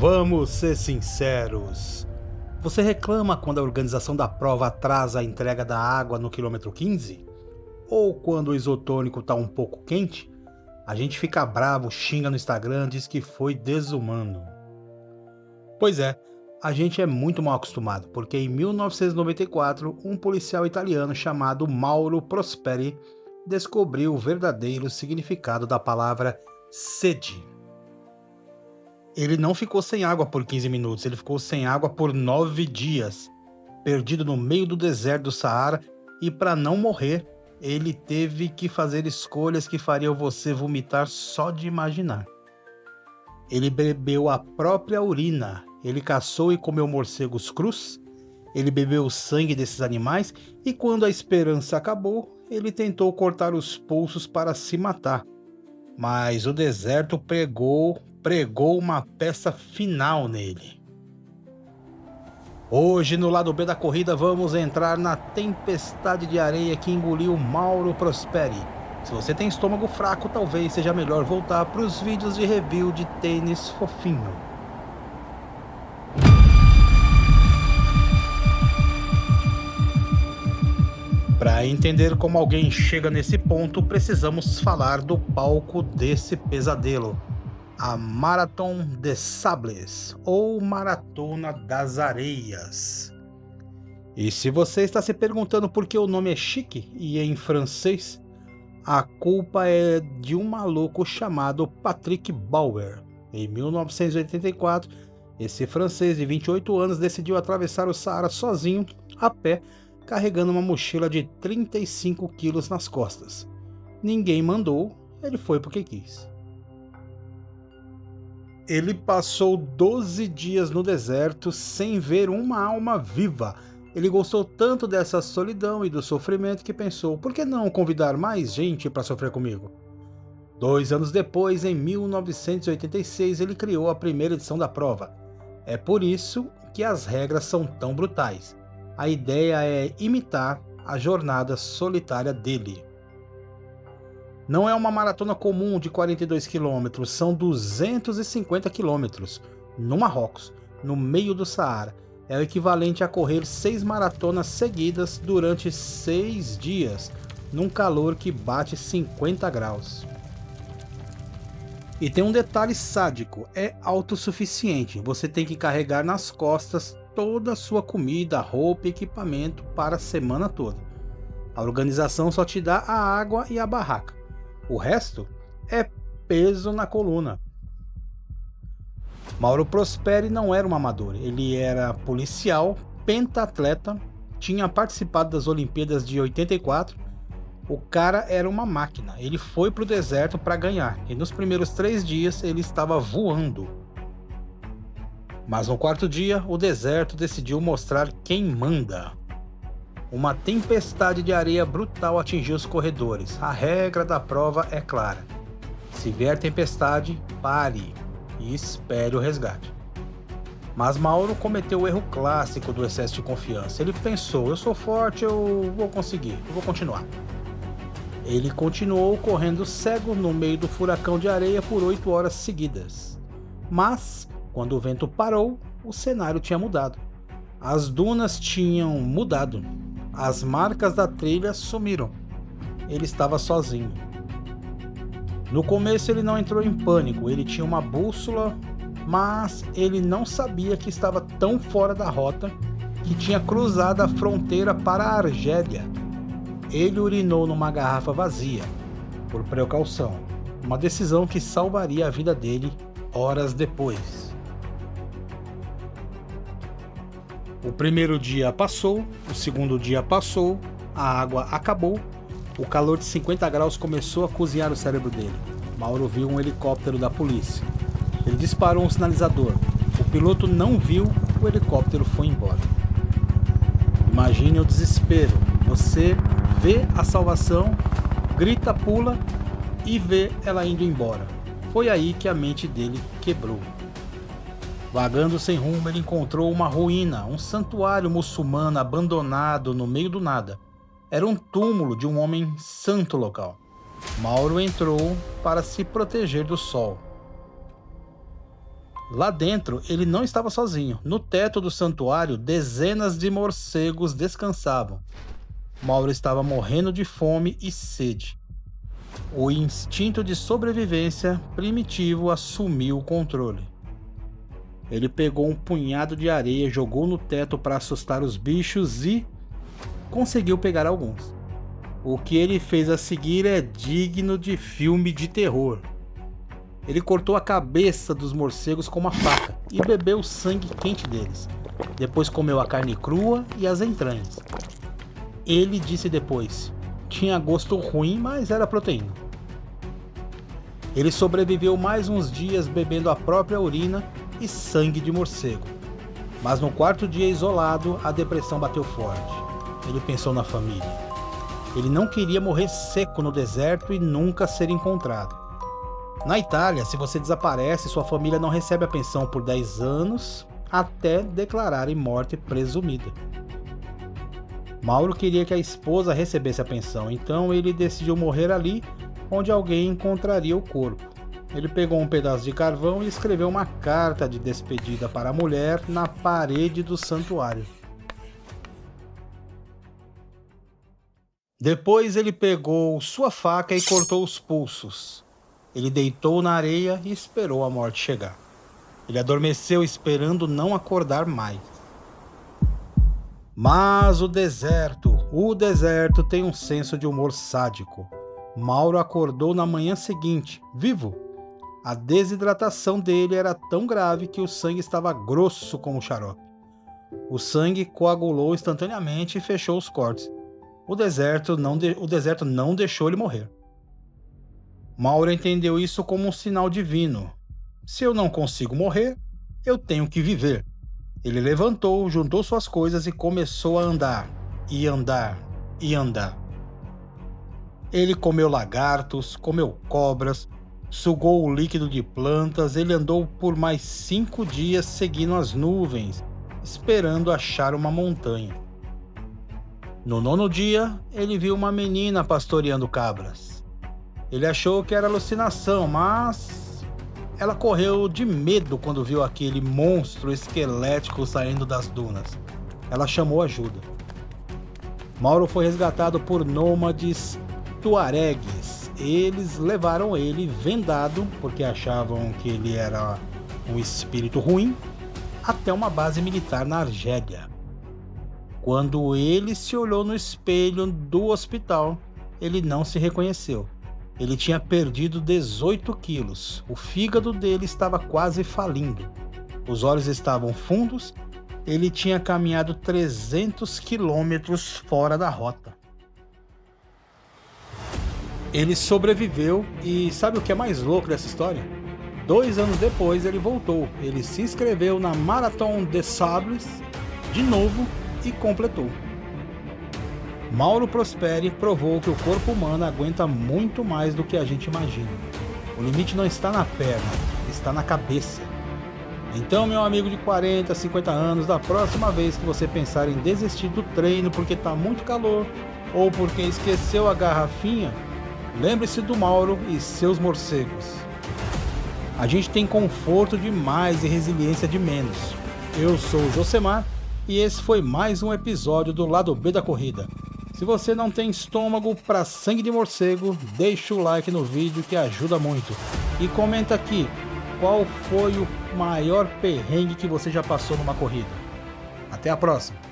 Vamos ser sinceros. Você reclama quando a organização da prova atrasa a entrega da água no quilômetro 15? Ou quando o isotônico está um pouco quente? A gente fica bravo, xinga no Instagram, diz que foi desumano. Pois é, a gente é muito mal acostumado, porque em 1994, um policial italiano chamado Mauro Prosperi descobriu o verdadeiro significado da palavra sede. Ele não ficou sem água por 15 minutos, ele ficou sem água por 9 dias, perdido no meio do deserto do Saara, e para não morrer, ele teve que fazer escolhas que fariam você vomitar só de imaginar. Ele bebeu a própria urina, ele caçou e comeu morcegos crus, ele bebeu o sangue desses animais e quando a esperança acabou, ele tentou cortar os pulsos para se matar. Mas o deserto pregou uma peça final nele. Hoje, no lado B da corrida, vamos entrar na tempestade de areia que engoliu Mauro Prosperi. Se você tem estômago fraco, talvez seja melhor voltar para os vídeos de review de tênis fofinho. Para entender como alguém chega nesse ponto, precisamos falar do palco desse pesadelo. A Marathon des Sables, ou Maratona das Areias. E se você está se perguntando por que o nome é chique e é em francês, a culpa é de um maluco chamado Patrick Bauer. Em 1984, esse francês de 28 anos decidiu atravessar o Saara sozinho, a pé, carregando uma mochila de 35 quilos nas costas. Ninguém mandou, ele foi porque quis. Ele passou 12 dias no deserto sem ver uma alma viva. Ele gostou tanto dessa solidão e do sofrimento que pensou, por que não convidar mais gente para sofrer comigo? 2 anos depois, em 1986, ele criou a primeira edição da prova. É por isso que as regras são tão brutais. A ideia é imitar a jornada solitária dele. Não é uma maratona comum de 42 km, são 250 km, no Marrocos, no meio do Saara. É o equivalente a correr 6 maratonas seguidas durante 6 dias, num calor que bate 50 graus. E tem um detalhe sádico, é autossuficiente, você tem que carregar nas costas toda a sua comida, roupa e equipamento para a semana toda. A organização só te dá a água e a barraca. O resto é peso na coluna. Mauro Prosperi não era um amador, ele era policial, pentatleta, tinha participado das Olimpíadas de 84. O cara era uma máquina, ele foi para o deserto para ganhar e nos primeiros 3 dias ele estava voando. Mas no 4º dia, o deserto decidiu mostrar quem manda. Uma tempestade de areia brutal atingiu os corredores. A regra da prova é clara. Se vier tempestade, pare e espere o resgate. Mas Mauro cometeu o erro clássico do excesso de confiança. Ele pensou, eu sou forte, eu vou conseguir, eu vou continuar. Ele continuou correndo cego no meio do furacão de areia por 8 horas seguidas. Mas, quando o vento parou, o cenário tinha mudado. As dunas tinham mudado. As marcas da trilha sumiram. Ele estava sozinho. No começo ele não entrou em pânico, ele tinha uma bússola, mas ele não sabia que estava tão fora da rota que tinha cruzado a fronteira para a Argélia. Ele urinou numa garrafa vazia, por precaução, uma decisão que salvaria a vida dele horas depois. O primeiro dia passou, o segundo dia passou, a água acabou, o calor de 50 graus começou a cozinhar o cérebro dele. Mauro viu um helicóptero da polícia. Ele disparou um sinalizador. O piloto não viu, o helicóptero foi embora. Imagine o desespero. Você vê a salvação, grita, pula e vê ela indo embora. Foi aí que a mente dele quebrou. Vagando sem rumo, ele encontrou uma ruína, um santuário muçulmano abandonado no meio do nada. Era um túmulo de um homem santo local. Mauro entrou para se proteger do sol. Lá dentro, ele não estava sozinho. No teto do santuário, dezenas de morcegos descansavam. Mauro estava morrendo de fome e sede. O instinto de sobrevivência primitivo assumiu o controle. Ele pegou um punhado de areia, jogou no teto para assustar os bichos e conseguiu pegar alguns. O que ele fez a seguir é digno de filme de terror. Ele cortou a cabeça dos morcegos com uma faca e bebeu o sangue quente deles. Depois comeu a carne crua e as entranhas. Ele disse depois: tinha gosto ruim, mas era proteína. Ele sobreviveu mais uns dias bebendo a própria urina e sangue de morcego. Mas no quarto dia isolado, a depressão bateu forte. Ele pensou na família. Ele não queria morrer seco no deserto e nunca ser encontrado. Na Itália, se você desaparece, sua família não recebe a pensão por 10 anos até declararem morte presumida. Mauro queria que a esposa recebesse a pensão, então ele decidiu morrer ali onde alguém encontraria o corpo. Ele pegou um pedaço de carvão e escreveu uma carta de despedida para a mulher na parede do santuário. Depois ele pegou sua faca e cortou os pulsos. Ele deitou na areia e esperou a morte chegar. Ele adormeceu esperando não acordar mais. Mas o deserto tem um senso de humor sádico. Mauro acordou na manhã seguinte, vivo. A desidratação dele era tão grave que o sangue estava grosso como xarope. O sangue coagulou instantaneamente e fechou os cortes. O deserto não deixou ele morrer. Mauro entendeu isso como um sinal divino. Se eu não consigo morrer, eu tenho que viver. Ele levantou, juntou suas coisas e começou a andar, e andar, e andar. Ele comeu lagartos, comeu cobras, sugou o líquido de plantas. Ele andou por mais 5 dias seguindo as nuvens, esperando achar uma montanha. No 9º dia, ele viu uma menina pastoreando cabras. Ele achou que era alucinação, mas ela correu de medo quando viu aquele monstro esquelético saindo das dunas. Ela chamou ajuda. Mauro foi resgatado por nômades tuaregues. Eles levaram ele vendado, porque achavam que ele era um espírito ruim, até uma base militar na Argélia. Quando ele se olhou no espelho do hospital, ele não se reconheceu. Ele tinha perdido 18 quilos. O fígado dele estava quase falindo. Os olhos estavam fundos. Ele tinha caminhado 300 quilômetros fora da rota. Ele sobreviveu e sabe o que é mais louco dessa história? 2 anos depois ele voltou. Ele se inscreveu na Marathon des Sables de novo e completou. Mauro Prosperi provou que o corpo humano aguenta muito mais do que a gente imagina. O limite não está na perna, está na cabeça. Então, meu amigo de 40, 50 anos, da próxima vez que você pensar em desistir do treino porque está muito calor ou porque esqueceu a garrafinha, lembre-se do Mauro e seus morcegos. A gente tem conforto de mais e resiliência de menos. Eu sou o Josemar e esse foi mais um episódio do Lado B da Corrida. Se você não tem estômago para sangue de morcego, deixa o like no vídeo que ajuda muito. E comenta aqui qual foi o maior perrengue que você já passou numa corrida. Até a próxima!